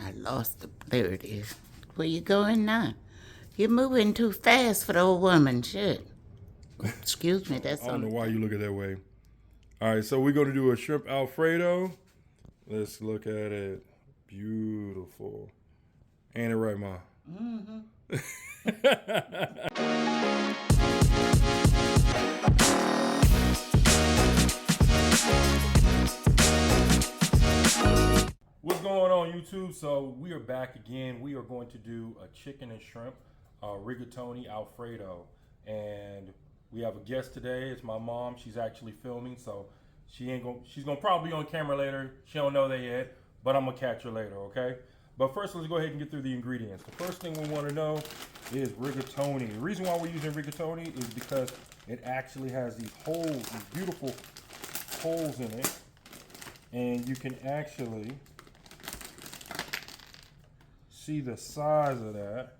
I lost the. There it is. Where you going now? You're moving too fast for the old woman. Shit. Excuse me. That's I don't know on. why you look at it that way. All right, so we're going to do a shrimp Alfredo. Let's look at it. Beautiful. Ain't it right, Ma? Mm-hmm. What's going on, YouTube? So we are back again. We are going to do a chicken and shrimp rigatoni Alfredo. And we have a guest today. It's my mom. She's actually filming, so she's gonna probably be on camera later. She don't know that yet, but I'm gonna catch her later, okay? But first, let's go ahead and get through the ingredients. The first thing we want to know is rigatoni. The reason why we're using rigatoni is because it actually has these holes, these beautiful holes in it, and you can actually see the size of that.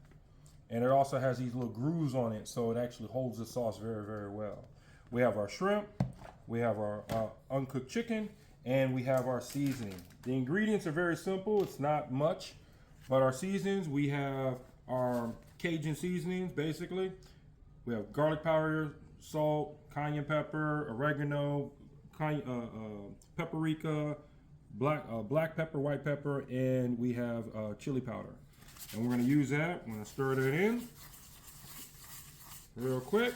And it also has these little grooves on it, so it actually holds the sauce very, very well. We have our shrimp, we have our uncooked chicken, and we have our seasoning. The ingredients are very simple. It's not much, but our seasonings, we have our Cajun seasonings, basically. We have garlic powder, salt, cayenne pepper, oregano, paprika, black pepper, white pepper, and we have chili powder. And we're going to use that. I'm going to stir that in real quick.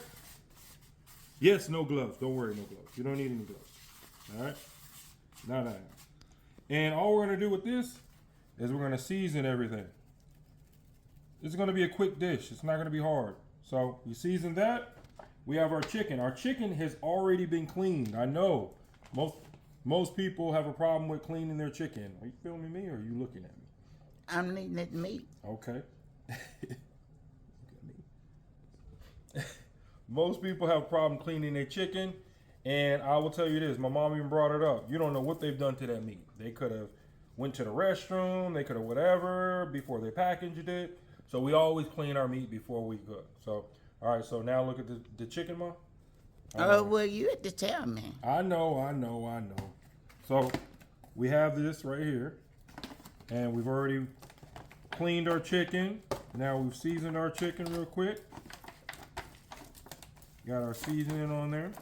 Yes, no gloves. Don't worry, no gloves. You don't need any gloves. All right? No. And all we're going to do with this is we're going to season everything. This is going to be a quick dish. It's not going to be hard. So you season that. We have our chicken. Our chicken has already been cleaned. I know most people have a problem with cleaning their chicken. Are you filming me or are you looking at me? I'm eating at meat. Okay. Most people have a problem cleaning their chicken, and I will tell you this, my mom even brought it up. You don't know what they've done to that meat. They could have went to the restroom, they could have whatever before they packaged it. So we always clean our meat before we cook. So, all right, so now look at the chicken, Ma. Oh, well, you had to tell me. I know. So we have this right here, and we've already cleaned our chicken. Now we've seasoned our chicken real quick. Got our seasoning on there.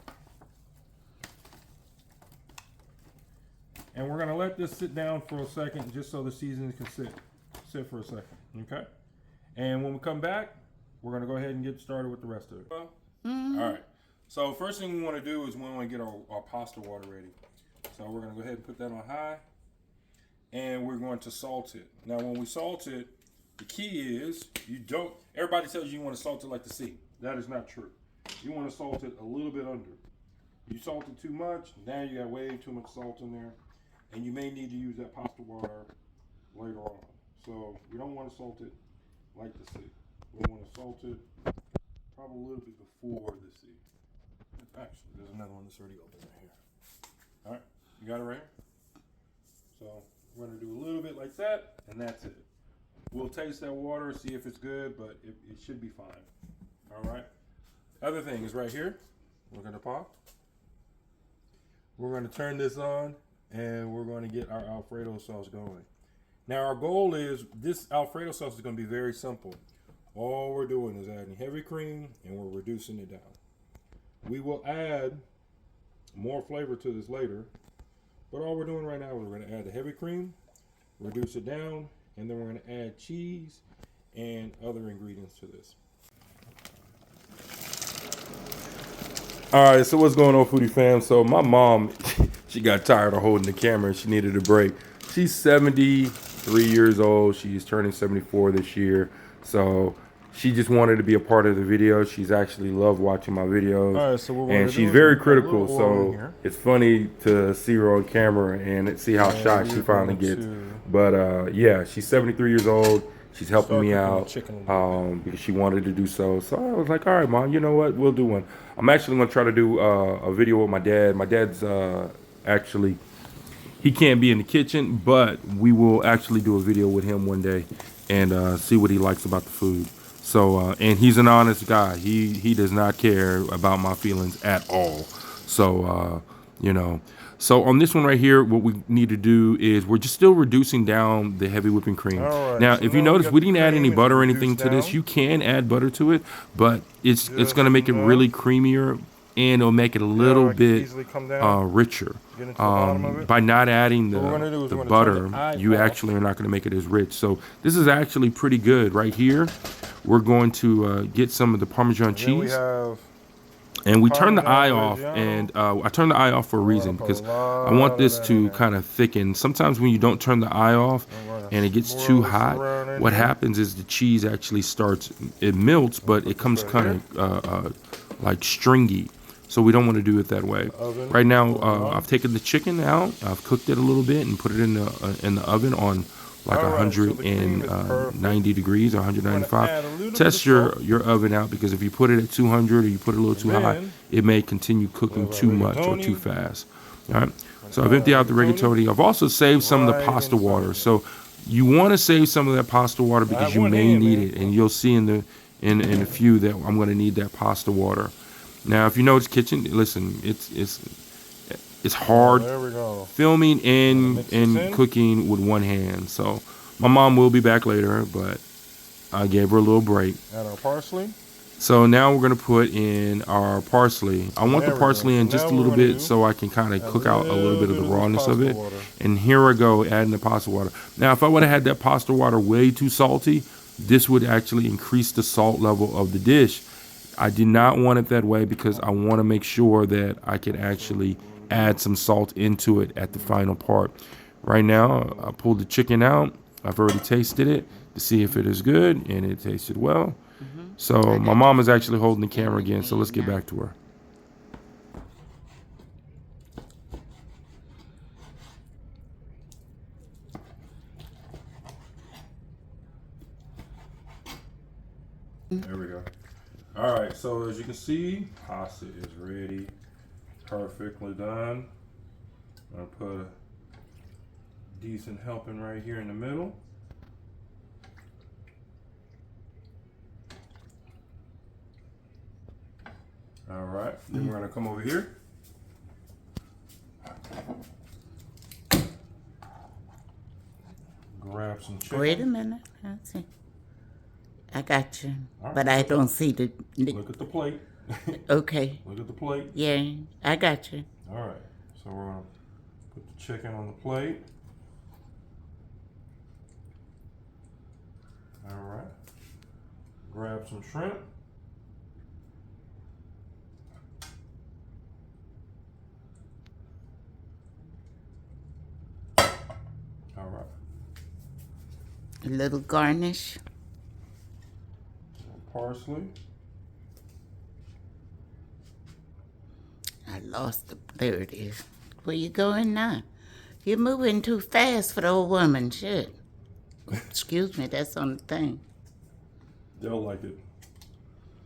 And we're gonna let this sit down for a second just so the seasoning can sit for a second, okay? And when we come back, we're gonna go ahead and get started with the rest of it. Mm-hmm. All right, so first thing we wanna do is we wanna get our pasta water ready. So we're gonna go ahead and put that on high. And we're going to salt it. Now, when we salt it, the key is everybody tells you want to salt it like the sea. That is not true. You want to salt it a little bit under. You salt it too much, now you got way too much salt in there, and you may need to use that pasta water later on. So we don't want to salt it like the sea. We want to salt it probably a little bit before the sea. Actually, there's another one that's already open right here. All right, you got it right here? So we're going to do a little bit like that, and that's it. We'll taste that water, see if it's good, but it should be fine. All right. Other thing is right here. We're going to pop. We're going to turn this on, and we're going to get our Alfredo sauce going. Now, our goal is this Alfredo sauce is going to be very simple. All we're doing is adding heavy cream, and we're reducing it down. We will add more flavor to this later. But all we're doing right now is we're going to add the heavy cream, reduce it down, and then we're going to add cheese and other ingredients to this. All right, so what's going on, Foodie fam? So my mom, she got tired of holding the camera and she needed a break. She's 73 years old. She's turning 74 this year. So she just wanted to be a part of the video. She's actually loved watching my videos. All right, so and she's very critical. So it's funny to see her on camera and see how shocked she finally gets. But yeah, she's 73 years old. She's helping me out because she wanted to do so. So I was like, all right, Mom, you know what? We'll do one. I'm actually going to try to do a video with my dad. My dad's actually, he can't be in the kitchen, but we will actually do a video with him one day and see what he likes about the food. So, and he's an honest guy. He does not care about my feelings at all. So you know. So on this one right here, what we need to do is we're just still reducing down the heavy whipping cream. Right, now, so if you now we notice, got we the didn't add cream, any it's butter or anything reduced to this. down. You can add butter to it, but it's Just going to make it enough. really creamier, and it'll make it a little I can bit easily come down, richer. get into the bottom of it. By not adding What we're gonna do is the we're gonna turn butter, the eye you off. actually are not going to make it as rich. So this is actually pretty good right here. We're going to get some of the Parmesan Then we cheese. have And we turn the eye Parmesan off, Reggiano. and I turn the eye off for a reason, put a because lot I want this of that in to there. kind of thicken. Sometimes when you don't turn the eye off gonna and it gets swirl too this hot, around in what here. happens is the cheese actually starts, it melts, but it comes right kind of like stringy. So we don't want to do it that way. Oven Right now, on. I've taken the chicken out, I've cooked it a little bit and put it in the oven on like All right, so the cream is 190 degrees or add a 195. little bit Test of your oven out, because if you put it at 200 or you put it a little too high, then it may continue cooking have our too much or rigatoni. too fast. All right. So I've emptied out the rigatoni. I've also saved some of the Right pasta inside water. it. So you want to save some of that pasta water because you one may hand, need man. it, and you'll see in a few that I'm going to need that pasta water. Now, if you know it's kitchen, listen, it's hard There we go. filming and Mix this in. cooking with one hand. So my mom will be back later, but I gave her a little break. Add our parsley. So now we're gonna put in our parsley. I want There the we parsley go. in So just now a what little we're gonna bit do, so I can kind of cook out a little bit of the this rawness of pasta it. water. And here I go, adding the pasta water. Now, if I would have had that pasta water way too salty, this would actually increase the salt level of the dish. I did not want it that way because I want to make sure that I could actually add some salt into it at the final part. Right now, I pulled the chicken out. I've already tasted it to see if it is good, and it tasted well. So my mom is actually holding the camera again, so let's get back to her. There we go. All right, so as you can see, pasta is ready, perfectly done. I'm gonna put a decent helping right here in the middle. All right, then we're gonna come over here. Grab some chicken. Wait a minute. Let's see. I got you. All But right. I don't see the. Look at the plate. Okay. Look at the plate. Yeah, I got you. All right, so we're gonna put the chicken on the plate. All right, grab some shrimp. All right, A little garnish. parsley. I lost the. There it is. Where you going now? You're moving too fast for the old woman. Shit. Excuse me, that's on the thing. They'll like it.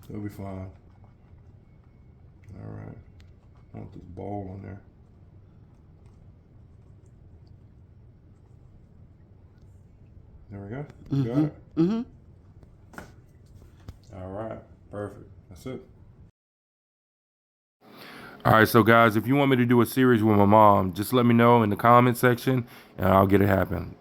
They'll be fine. All right, I want this bowl on there. There we go. You got it? Mm-hmm. All right, perfect. That's it. All right, so guys, if you want me to do a series with my mom, just let me know in the comment section and I'll get it happen.